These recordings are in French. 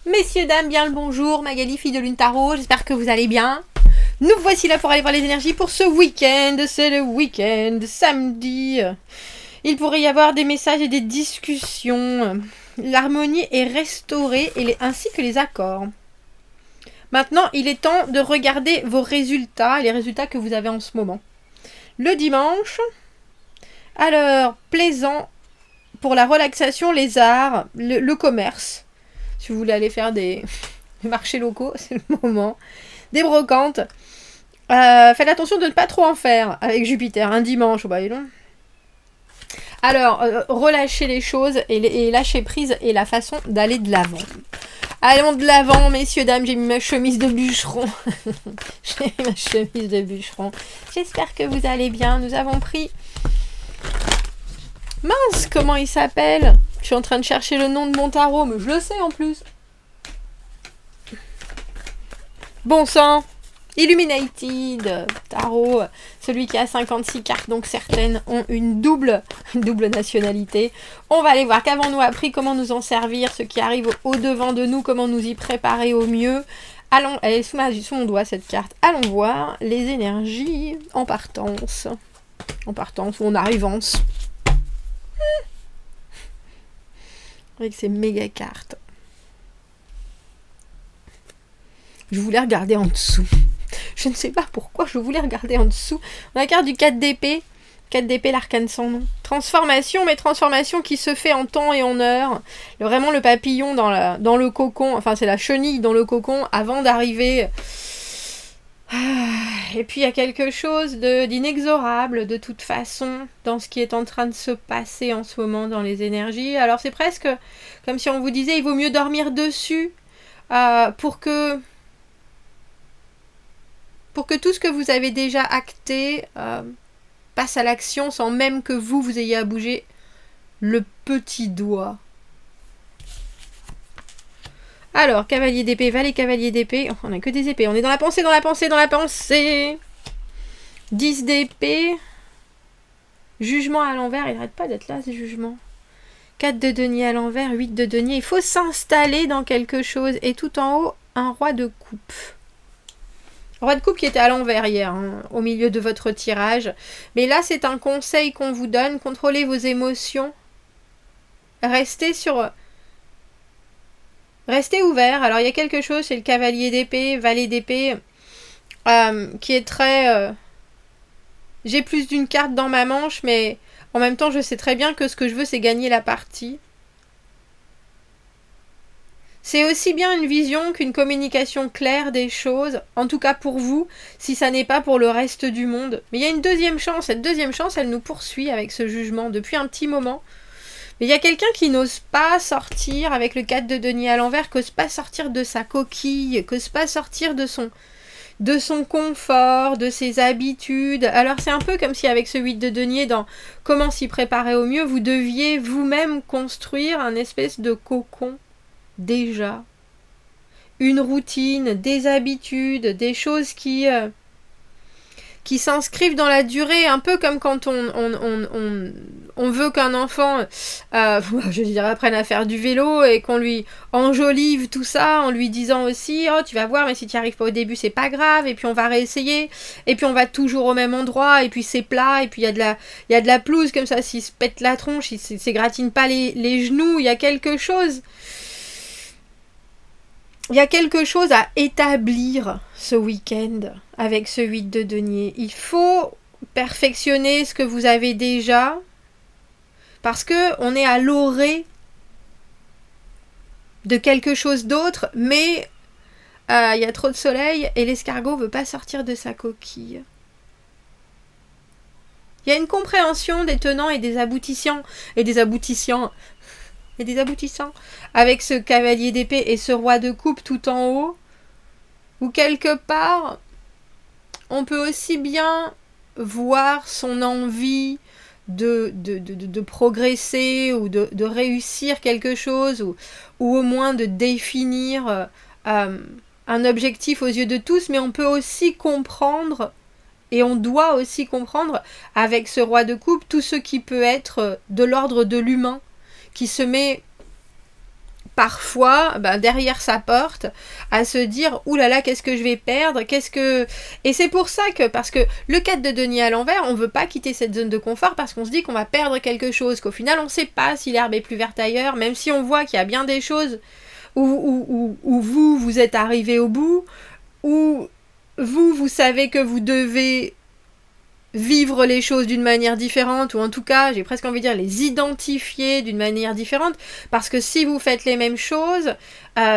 Messieurs, dames, bien le bonjour, Magali, fille de Lune Tarot, j'espère que vous allez bien. Nous voici là pour aller voir les énergies pour ce week-end, c'est le week-end, samedi. Il pourrait y avoir des messages et des discussions. L'harmonie est restaurée ainsi que les accords. Maintenant, il est temps de regarder vos résultats, les résultats que vous avez en ce moment. Le dimanche, alors, plaisant pour la relaxation, les arts, le commerce. Si vous voulez aller faire des marchés locaux, c'est le moment. Des brocantes. Faites attention de ne pas trop en faire avec Jupiter. Un dimanche, bah, non. Alors, relâcher les choses et lâcher prise est la façon d'aller de l'avant. Allons de l'avant, messieurs, dames. J'ai mis ma chemise de bûcheron. J'ai mis ma chemise de bûcheron. J'espère que vous allez bien. Nous avons pris... Mince, comment il s'appelle ? Je suis en train de chercher le nom de mon tarot, mais je le sais en plus. Bon sang, Illuminated tarot, celui qui a 56 cartes, donc certaines ont une double nationalité. On va aller voir qu'avons-nous appris, comment nous en servir, ce qui arrive au devant de nous, comment nous y préparer au mieux. Allons, elle est sous mon doigt cette carte. Allons voir les énergies en partance. En partance ou en arrivance. Avec ces méga cartes. Je voulais regarder en dessous. Je ne sais pas pourquoi je voulais regarder en dessous. On a la carte du 4 d'épée. 4 d'épée, l'arcane sans nom. Transformation, mais transformation qui se fait en temps et en heure. Vraiment le papillon dans le cocon. Enfin, c'est la chenille dans le cocon avant d'arriver. Et puis il y a quelque chose d'inexorable de toute façon dans ce qui est en train de se passer en ce moment dans les énergies. Alors c'est presque comme si on vous disait il vaut mieux dormir dessus pour que tout ce que vous avez déjà acté passe à l'action sans même que vous ayez à bouger le petit doigt. Alors, cavalier d'épée, valet cavalier d'épée. Oh, on n'a que des épées. On est dans la pensée, dans la pensée, dans la pensée. 10 d'épée. Jugement à l'envers. Il n'arrête pas d'être là, ce jugement. 4 de denier à l'envers, 8 de denier. Il faut s'installer dans quelque chose. Et tout en haut, un roi de coupe. Roi de coupe qui était à l'envers hier, hein, au milieu de votre tirage. Mais là, c'est un conseil qu'on vous donne. Contrôlez vos émotions. Restez ouvert. Alors, il y a quelque chose, c'est le cavalier d'épée, valet d'épée, qui est très... J'ai plus d'une carte dans ma manche, mais en même temps, je sais très bien que ce que je veux, c'est gagner la partie. C'est aussi bien une vision qu'une communication claire des choses, en tout cas pour vous, si ça n'est pas pour le reste du monde. Mais il y a une deuxième chance. Cette deuxième chance, elle nous poursuit avec ce jugement depuis un petit moment. Mais il y a quelqu'un qui n'ose pas sortir avec le 4 de denier à l'envers, qui n'ose pas sortir de sa coquille, qui n'ose pas sortir de son confort, de ses habitudes. Alors c'est un peu comme si avec ce 8 de denier, dans comment s'y préparer au mieux, vous deviez vous-même construire un espèce de cocon déjà. Une routine, des habitudes, des choses qui s'inscrivent dans la durée, un peu comme quand on veut qu'un enfant, je dirais, apprenne à faire du vélo et qu'on lui enjolive tout ça en lui disant aussi « Oh, tu vas voir, mais si tu n'y arrives pas au début, c'est pas grave, et puis on va réessayer, et puis on va toujours au même endroit, et puis c'est plat, et puis il y a de la pelouse comme ça, s'il se pète la tronche, il s'égratine pas les genoux, il y a quelque chose... Il y a quelque chose à établir ce week-end avec ce 8 de denier. Il faut perfectionner ce que vous avez déjà parce qu'on est à l'orée de quelque chose d'autre, mais il y a trop de soleil et l'escargot ne veut pas sortir de sa coquille. Il y a une compréhension des tenants et des aboutissants avec ce cavalier d'épée et ce roi de coupe tout en haut, où quelque part on peut aussi bien voir son envie de progresser ou de réussir quelque chose ou au moins de définir un objectif aux yeux de tous, mais on peut aussi comprendre et on doit aussi comprendre avec ce roi de coupe tout ce qui peut être de l'ordre de l'humain qui se met parfois, derrière sa porte, à se dire « Ouh là là, qu'est-ce que je vais perdre ?» Et c'est pour ça que, parce que le 4 de denier à l'envers, on veut pas quitter cette zone de confort parce qu'on se dit qu'on va perdre quelque chose, qu'au final, on sait pas si l'herbe est plus verte ailleurs, même si on voit qu'il y a bien des choses où vous êtes arrivé au bout, où vous savez que vous devez vivre les choses d'une manière différente, ou en tout cas, j'ai presque envie de dire, les identifier d'une manière différente, parce que si vous faites les mêmes choses,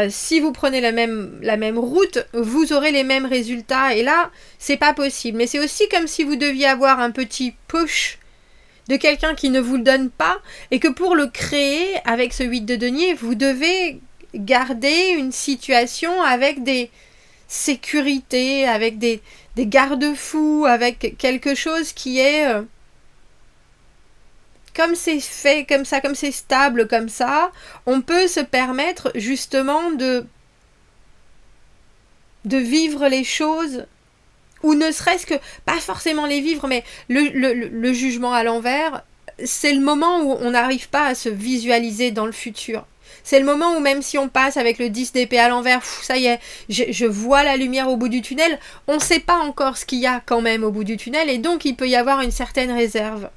si vous prenez la même route, vous aurez les mêmes résultats, et là, c'est pas possible. Mais c'est aussi comme si vous deviez avoir un petit push de quelqu'un qui ne vous le donne pas, et que pour le créer, avec ce 8 de denier, vous devez garder une situation avec des sécurités, avec des garde-fous, avec quelque chose qui est comme c'est fait comme ça, comme c'est stable comme ça, on peut se permettre justement de vivre les choses, ou ne serait-ce que, pas forcément les vivre, mais le jugement à l'envers, c'est le moment où on n'arrive pas à se visualiser dans le futur. C'est le moment où même si on passe avec le 10 d'épée à l'envers, ça y est, je vois la lumière au bout du tunnel, on ne sait pas encore ce qu'il y a quand même au bout du tunnel, et donc il peut y avoir une certaine réserve.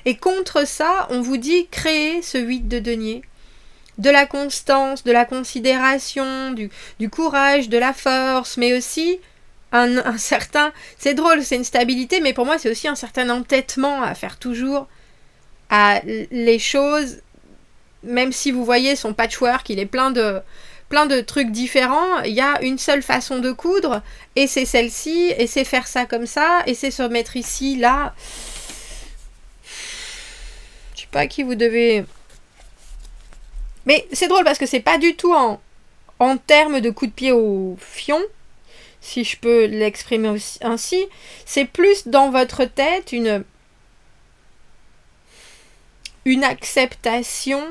Et contre ça, on vous dit créer ce 8 de denier, de la constance, de la considération, du courage, de la force, mais aussi un certain, c'est drôle, c'est une stabilité, mais pour moi c'est aussi un certain entêtement à faire toujours à les choses. Même si vous voyez son patchwork, il est plein de trucs différents, il y a une seule façon de coudre, et c'est celle-ci, et c'est faire ça comme ça, et c'est se mettre ici, là. Je sais pas à qui vous devez... Mais c'est drôle parce que c'est pas du tout en termes de coup de pied au fion, si je peux l'exprimer aussi, ainsi, c'est plus dans votre tête une acceptation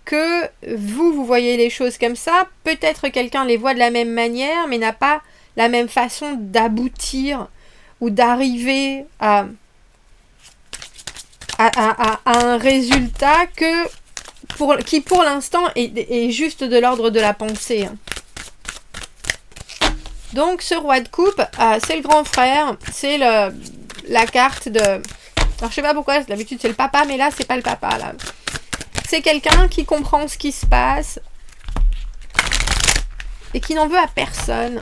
que vous voyez les choses comme ça, peut-être quelqu'un les voit de la même manière, mais n'a pas la même façon d'aboutir ou d'arriver à un résultat qui pour l'instant est juste de l'ordre de la pensée. Donc ce roi de coupe, c'est le grand frère, c'est la carte de... Alors je sais pas pourquoi, d'habitude c'est le papa, mais là c'est pas le papa, là. C'est quelqu'un qui comprend ce qui se passe et qui n'en veut à personne.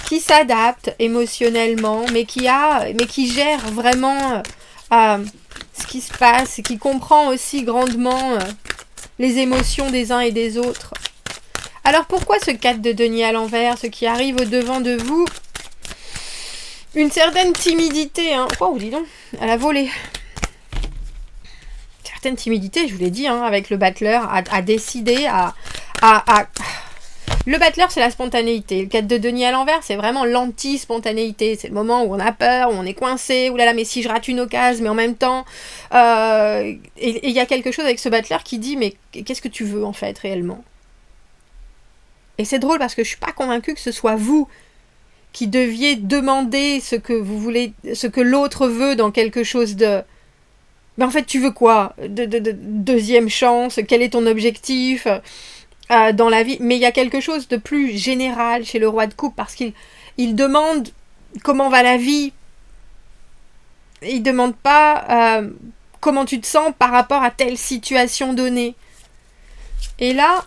Qui s'adapte émotionnellement, mais qui gère vraiment ce qui se passe, et qui comprend aussi grandement les émotions des uns et des autres. Alors pourquoi ce 4 de denier à l'envers, ce qui arrive au devant de vous? Une certaine timidité, hein. Oh, dis donc, elle a volé. Certaine timidité, je vous l'ai dit, hein, avec le battleur, à décider, Le battleur, c'est la spontanéité. Le 4 de denier à l'envers, c'est vraiment l'anti-spontanéité. C'est le moment où on a peur, où on est coincé, où là là, mais si je rate une occasion, mais en même temps... Et il y a quelque chose avec ce battleur qui dit, mais qu'est-ce que tu veux, en fait, réellement? Et c'est drôle parce que je suis pas convaincue que ce soit vous qui deviez demander ce que vous voulez, ce que l'autre veut dans quelque chose de... Mais en fait, tu veux quoi? Deuxième chance? Quel est ton objectif dans la vie? Mais il y a quelque chose de plus général chez le roi de coupe, parce qu'il demande comment va la vie. Il demande pas comment tu te sens par rapport à telle situation donnée. Et là...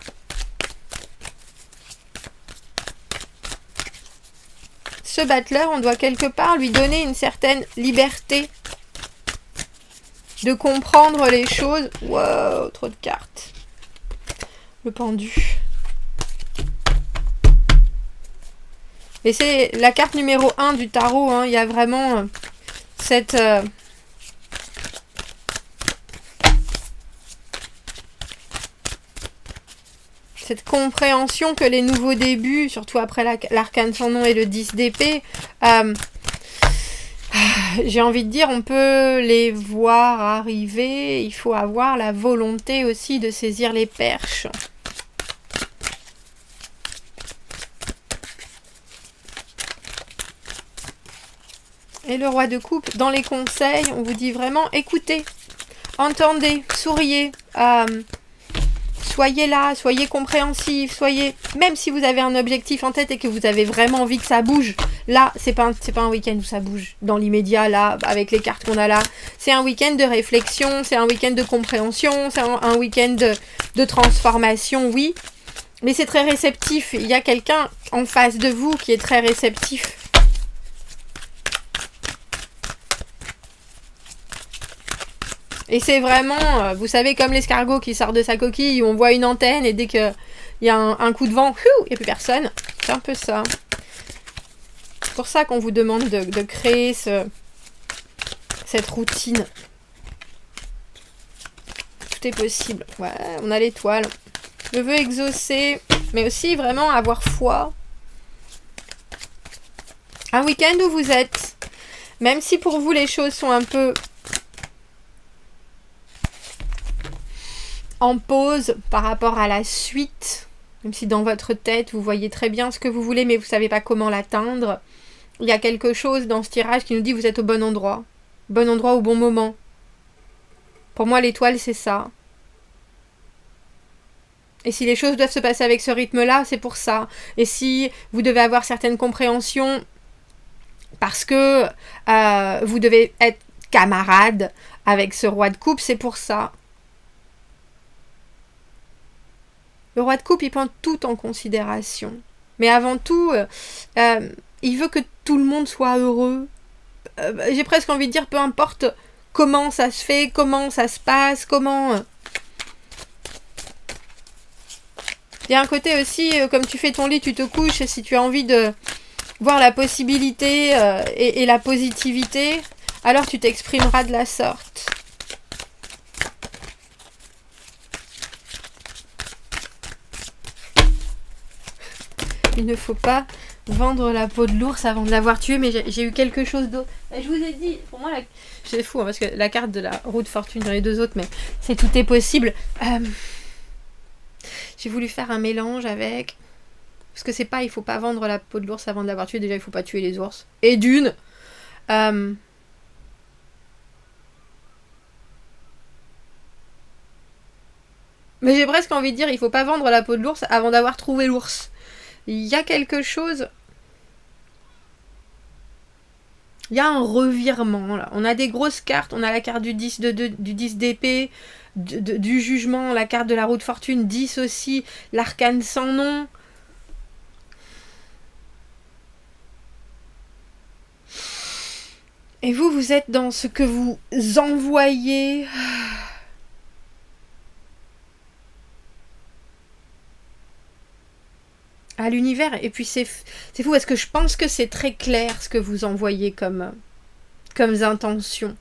Ce battleur, on doit quelque part lui donner une certaine liberté de comprendre les choses. Wow, trop de cartes. Le pendu. Et c'est la carte numéro 1 du tarot. Hein. Il y a vraiment cette... cette compréhension que les nouveaux débuts, surtout après l'arcane sans nom et le 10 d'épée, j'ai envie de dire, on peut les voir arriver, il faut avoir la volonté aussi de saisir les perches. Et le roi de coupe, dans les conseils, on vous dit vraiment, écoutez Entendez, souriez, soyez là, soyez compréhensifs, soyez... Même si vous avez un objectif en tête et que vous avez vraiment envie que ça bouge, là, c'est pas un week-end où ça bouge. Dans l'immédiat, là, avec les cartes qu'on a là, c'est un week-end de réflexion, c'est un week-end de compréhension, c'est un week-end de transformation, oui. Mais c'est très réceptif. Il y a quelqu'un en face de vous qui est très réceptif. Et c'est vraiment, vous savez, comme l'escargot qui sort de sa coquille, où on voit une antenne et dès qu'il y a un coup de vent, il n'y a plus personne. C'est un peu ça. C'est pour ça qu'on vous demande de créer cette routine. Tout est possible. Ouais, on a l'étoile. Je veux exaucer, mais aussi vraiment avoir foi. Un week-end où vous êtes, même si pour vous les choses sont un peu en pause par rapport à la suite, même si dans votre tête vous voyez très bien ce que vous voulez mais vous ne savez pas comment l'atteindre, il y a quelque chose dans ce tirage qui nous dit que vous êtes au bon endroit au bon moment. Pour moi l'étoile c'est ça. Et si les choses doivent se passer avec ce rythme-là, c'est pour ça. Et si vous devez avoir certaines compréhensions parce que vous devez être camarade avec ce roi de coupe, c'est pour ça. Le roi de coupe, il prend tout en considération. Mais avant tout, il veut que tout le monde soit heureux. J'ai presque envie de dire, peu importe comment ça se fait, comment ça se passe, comment... Il y a un côté aussi, comme tu fais ton lit, tu te couches, et si tu as envie de voir la possibilité et la positivité, alors tu t'exprimeras de la sorte. Il ne faut pas vendre la peau de l'ours avant de l'avoir tué, mais j'ai eu quelque chose d'autre. Je vous ai dit, pour moi, c'est fou, hein, parce que la carte de la roue de fortune dans les deux autres, mais c'est tout est possible. J'ai voulu faire un mélange avec... Parce que c'est pas, il faut pas vendre la peau de l'ours avant de l'avoir tué. Déjà, il faut pas tuer les ours. Et d'une... Mais j'ai presque envie de dire, il faut pas vendre la peau de l'ours avant d'avoir trouvé l'ours. Il y a quelque chose... Il y a un revirement, là. On a des grosses cartes. On a la carte du 10 d'épée, du jugement, la carte de la roue de fortune, 10 aussi, l'arcane sans nom. Et vous êtes dans ce que vous envoyez... à l'univers. Et puis c'est fou parce que je pense que c'est très clair ce que vous envoyez comme intention.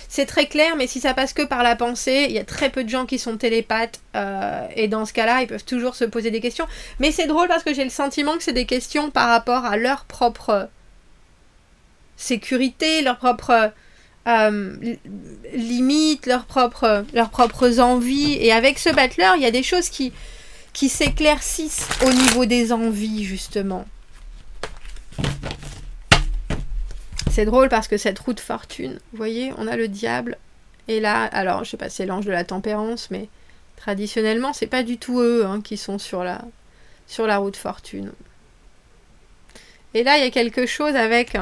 C'est très clair, mais si ça passe que par la pensée, il y a très peu de gens qui sont télépathes, et dans ce cas-là, ils peuvent toujours se poser des questions. Mais c'est drôle parce que j'ai le sentiment que c'est des questions par rapport à leur propre sécurité, leur propre... limites, leurs propres envies. Et avec ce battleur, il y a des choses qui s'éclaircissent au niveau des envies, justement. C'est drôle parce que cette roue de fortune, vous voyez, on a le diable. Et là, alors, je sais pas si c'est l'ange de la tempérance, mais traditionnellement, c'est pas du tout eux qui sont sur la roue de fortune. Et là, il y a quelque chose avec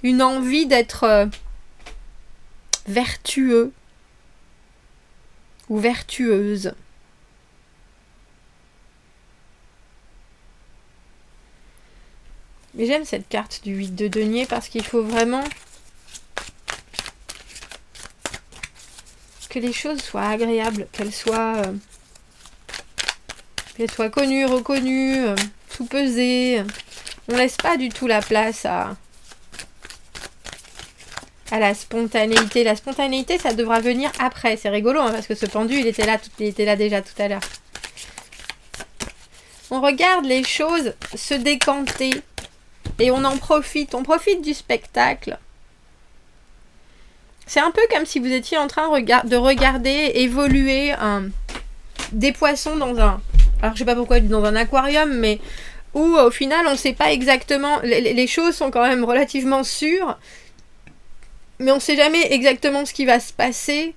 une envie d'être vertueux ou vertueuse. Mais j'aime cette carte du 8 de denier parce qu'il faut vraiment que les choses soient agréables, qu'elles soient connues, reconnues, sous-pesées. On laisse pas du tout la place à la spontanéité. La spontanéité, ça devra venir après. C'est rigolo, parce que ce pendu, il était là déjà tout à l'heure. On regarde les choses se décanter et on en profite. On profite du spectacle. C'est un peu comme si vous étiez en train de regarder évoluer des poissons dans alors je sais pas pourquoi elle est dans un aquarium, mais où au final on ne sait pas exactement, les choses sont quand même relativement sûres, mais on ne sait jamais exactement ce qui va se passer.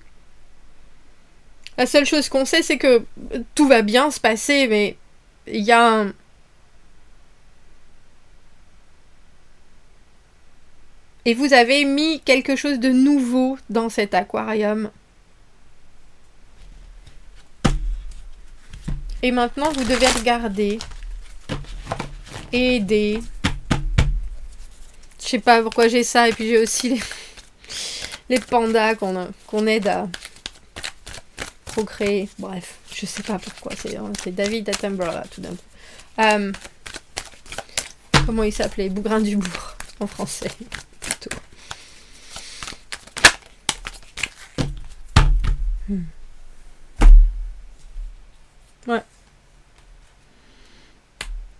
La seule chose qu'on sait, c'est que tout va bien se passer, mais il y a un... Et vous avez mis quelque chose de nouveau dans cet aquarium. Et maintenant, vous devez regarder. Aider. Je sais pas pourquoi j'ai ça. Et puis j'ai aussi les pandas qu'on aide à procréer. Bref, je sais pas pourquoi. C'est David Attenborough, là, tout d'un coup. Comment il s'appelait? Bougrain-Dubourg, en français. Plutôt. Ouais.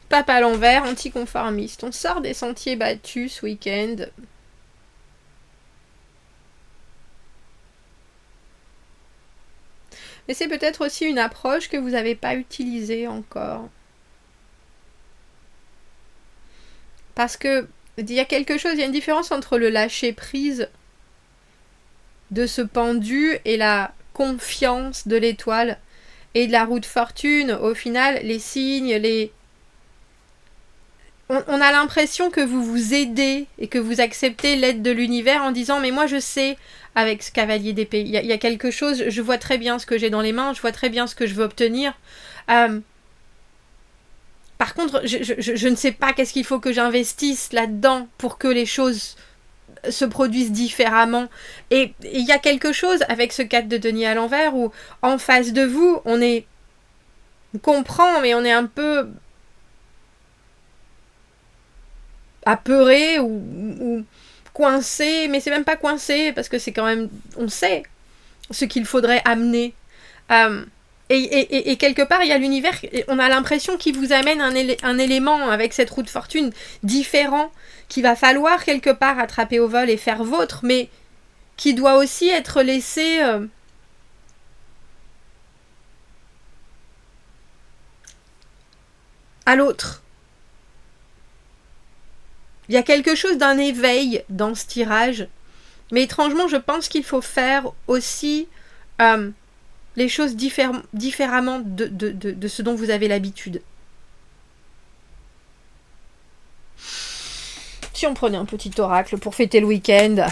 Pape à l'envers, anticonformiste. On sort des sentiers battus ce week-end. Mais c'est peut-être aussi une approche que vous n'avez pas utilisée encore. Parce que il y a quelque chose, il y a une différence entre le lâcher-prise de ce pendu et la confiance de l'étoile et de la roue de fortune. Au final, les signes, on a l'impression que vous vous aidez et que vous acceptez l'aide de l'univers en disant « Mais moi, je sais, avec ce cavalier d'épée, il y a quelque chose, je vois très bien ce que j'ai dans les mains, je vois très bien ce que je veux obtenir. Par contre, je ne sais pas qu'est-ce qu'il faut que j'investisse là-dedans pour que les choses se produisent différemment. » Et il y a quelque chose avec ce 4 de denier à l'envers où, en face de vous, on comprend, mais on est un peu apeuré ou coincé, mais c'est même pas coincé parce que c'est quand même, on sait ce qu'il faudrait amener. Et quelque part, il y a l'univers, on a l'impression qu'il vous amène un élément avec cette roue de fortune différent, qu'il va falloir quelque part attraper au vol et faire vôtre, mais qui doit aussi être laissé à l'autre. Il y a quelque chose d'un éveil dans ce tirage, mais étrangement, je pense qu'il faut faire aussi les choses différemment de ce dont vous avez l'habitude. Si on prenait un petit oracle pour fêter le week-end.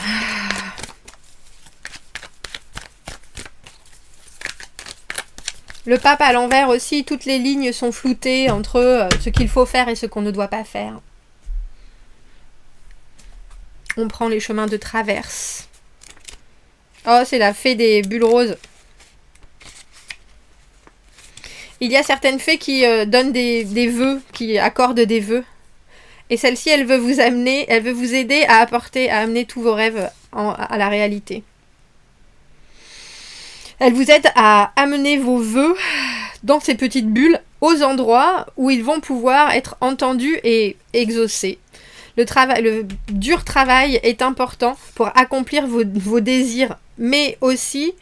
Le pape à l'envers aussi, toutes les lignes sont floutées entre ce qu'il faut faire et ce qu'on ne doit pas faire. On prend les chemins de traverse. Oh, c'est la fée des bulles roses. Il y a certaines fées qui donnent des vœux, qui accordent des vœux. Et celle-ci, elle veut vous amener, elle veut vous aider à amener tous vos rêves à la réalité. Elle vous aide à amener vos vœux dans ces petites bulles aux endroits où ils vont pouvoir être entendus et exaucés. Le dur travail est important pour accomplir vos désirs, mais aussi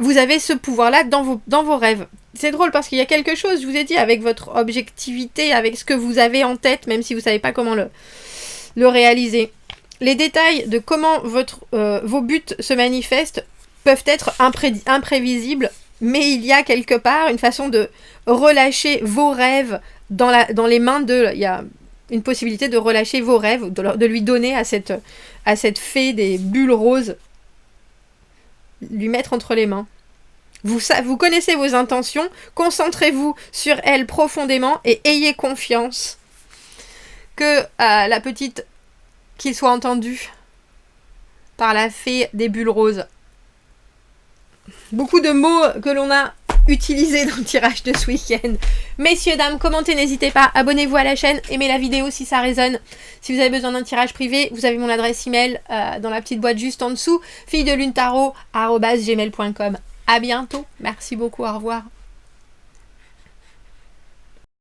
vous avez ce pouvoir-là dans vos rêves. C'est drôle parce qu'il y a quelque chose, je vous ai dit, avec votre objectivité, avec ce que vous avez en tête, même si vous ne savez pas comment le réaliser. Les détails de comment vos buts se manifestent peuvent être imprévisibles, mais il y a quelque part une façon de relâcher vos rêves dans les mains de... Il y a une possibilité de relâcher vos rêves, de lui donner à cette fée des bulles roses, lui mettre entre les mains. Vous connaissez vos intentions, concentrez-vous sur elles profondément et ayez confiance que la petite, qu'il soit entendu par la fée des bulles roses. Beaucoup de mots que l'on a utilisés dans le tirage de ce week-end. Messieurs, dames, commentez, n'hésitez pas, abonnez-vous à la chaîne, aimez la vidéo si ça résonne. Si vous avez besoin d'un tirage privé, vous avez mon adresse email dans la petite boîte juste en dessous, filledelunetarot@gmail.com. À bientôt, merci beaucoup, au revoir.